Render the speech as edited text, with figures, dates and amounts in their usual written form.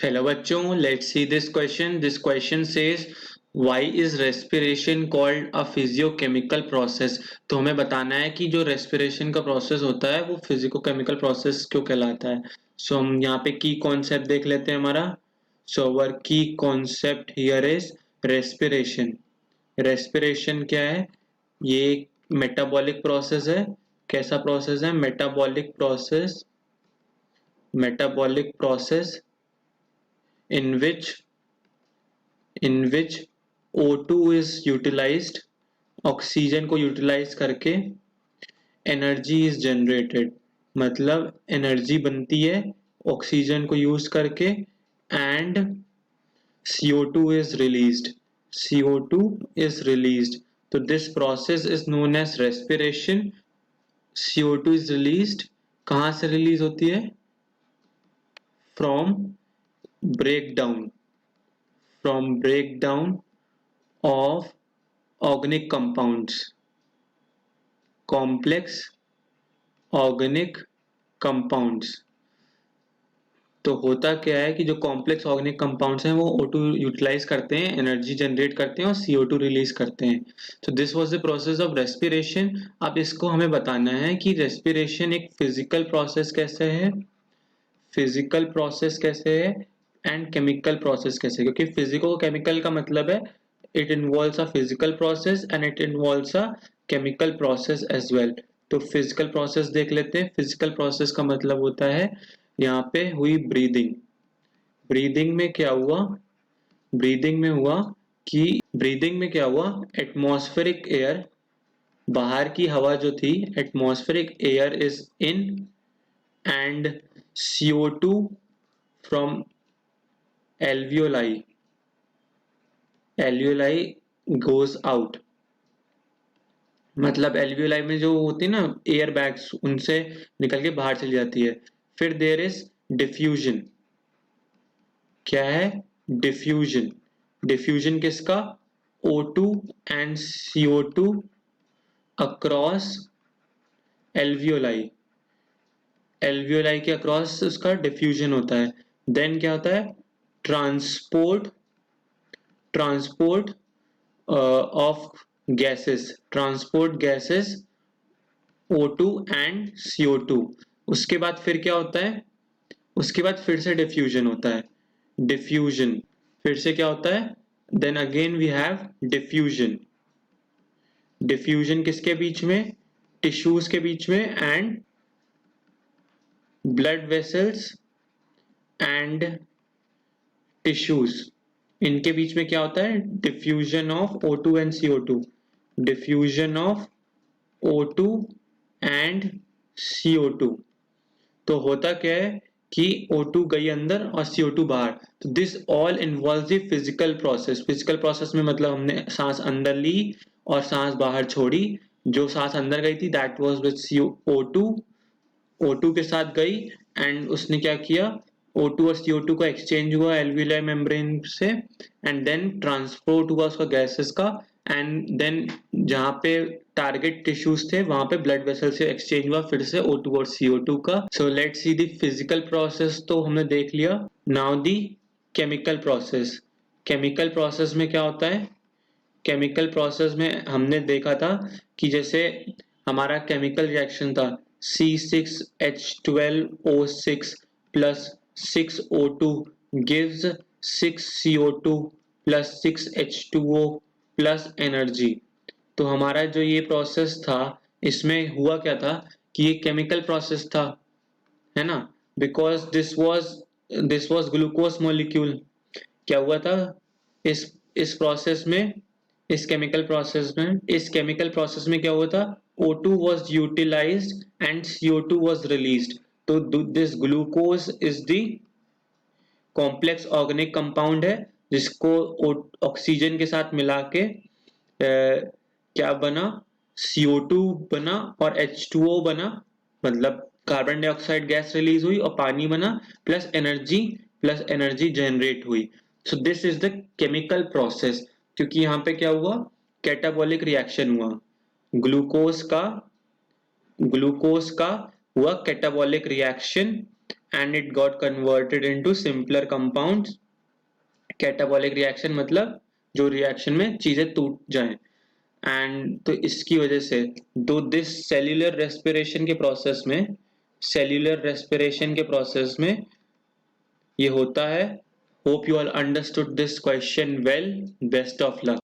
Hello बच्चों, let's see this question. This question says why is respiration called a physiochemical process. तो हमें बताना है कि जो रेस्पिरेशन का प्रोसेस होता है वो फिजिकोकेमिकल प्रोसेस क्यों कहलाता है. सो हम यहाँ पे की कॉन्सेप्ट देख लेते हैं हमारा. सो अवर की concept here is respiration. Respiration क्या है? ये एक मेटाबॉलिक प्रोसेस है. कैसा प्रोसेस है? Metabolic process. Metabolic process in which O2 is utilized, oxygen को यूटिलाइज करके एनर्जी इज जनरेटेड. मतलब एनर्जी बनती है ऑक्सीजन को यूज करके and CO2 is released. CO2 is released. तो this process is known as respiration. CO2 is released. कहाँ से रिलीज होती है? From breakdown. From breakdown of organic compounds. Complex organic compounds. तो होता क्या है कि जो कॉम्प्लेक्स ऑर्गेनिक कंपाउंड्स हैं वो O2 यूटिलाइज करते हैं, एनर्जी जनरेट करते हैं और CO2 रिलीज करते हैं. तो this was the process of respiration. अब इसको हमें बताना है कि रेस्पिरेशन एक फिजिकल प्रोसेस कैसे है, फिजिकल प्रोसेस कैसे है एंड केमिकल प्रोसेस कैसे है. क्योंकि फिजिको केमिकल का मतलब है it involves a physical process and it involves a chemical process as well. तो फिजिकल प्रोसेस देख लेते हैं. फिजिकल प्रोसेस का मतलब होता है यहाँ पे हुई ब्रीदिंग. ब्रीदिंग में क्या हुआ? ब्रीदिंग में हुआ ब्रीदिंग में क्या हुआ? एटमॉस्फेरिक एयर, बाहर की हवा जो थी, atmospheric air is in and CO2 from alveoli goes out. मतलब एल्वियोलाई में जो होती है ना एयर बैग्स, उनसे निकल के बाहर चली जाती है. फिर देयर इज डिफ्यूजन. क्या है? डिफ्यूजन. डिफ्यूजन किसका? O2 and CO2 across alveoli. Alveoli के अक्रॉस उसका डिफ्यूजन होता है. देन क्या होता है? Transport transport of gases. Transport gases O2 and CO2. उसके बाद फिर क्या होता है? उसके बाद फिर से डिफ्यूजन होता है. डिफ्यूजन फिर से क्या होता है? Then again we have diffusion. Diffusion किसके बीच में? टिश्यूज के बीच में and blood vessels and tissues, इनके बीच में क्या होता है? Diffusion of O2 and CO2. Diffusion of O2 and CO2. तो होता क्या है कि O2 गई अंदर और CO2 बाहर. तो this all involve the physical process. Physical process में मतलब हमने सांस अंदर ली और सांस बाहर छोड़ी. जो सांस अंदर गई थी that was with O2. O2 के साथ गई एंड उसने क्या किया? O2 और CO2 का एक्सचेंज हुआ एल्वियोलाई मेम्ब्रेन से एंड देन ट्रांसपोर्ट हुआ उसका गैसेस का. एंड देन जहाँ पे टारगेट टिश्यूज थे वहां पे ब्लड वेसल से एक्सचेंज हुआ फिर से O2 और CO2 का. So let's see the physical process तो हमने देख लिया. Now the chemical process. Chemical process में क्या होता है? केमिकल प्रोसेस में हमने देखा था कि जैसे हमारा केमिकल रिएक्शन था C6H12O6 plus 6O2 gives 6CO2 plus 6H2O plus energy. तो हमारा जो ये प्रोसेस था इसमें हुआ क्या था कि ये केमिकल प्रोसेस था, है ना? Because this was glucose molecule. क्या हुआ था इस प्रोसेस में? इस केमिकल प्रोसेस में क्या हुआ था? O2 was utilized and CO2 was released. तो this glucose is the complex organic compound है जिसको ऑक्सीजन के साथ मिला के क्या बना? CO2 बना और H2O बना. मतलब कार्बन डाइऑक्साइड गैस रिलीज हुई और पानी बना प्लस एनर्जी जनरेट हुई. So this is the chemical process. क्योंकि यहाँ पे क्या हुआ? कैटाबॉलिक रिएक्शन हुआ. ग्लूकोज का हुआ catabolic reaction and it got converted into simpler compounds. Catabolic reaction मतलब जो रिएक्शन में चीजें टूट जाएं, एंड तो इसकी वजह से दो दिस सेल्यूलर रेस्पिरेशन के प्रोसेस में ये होता है. Hope you all understood this question well. Best of luck.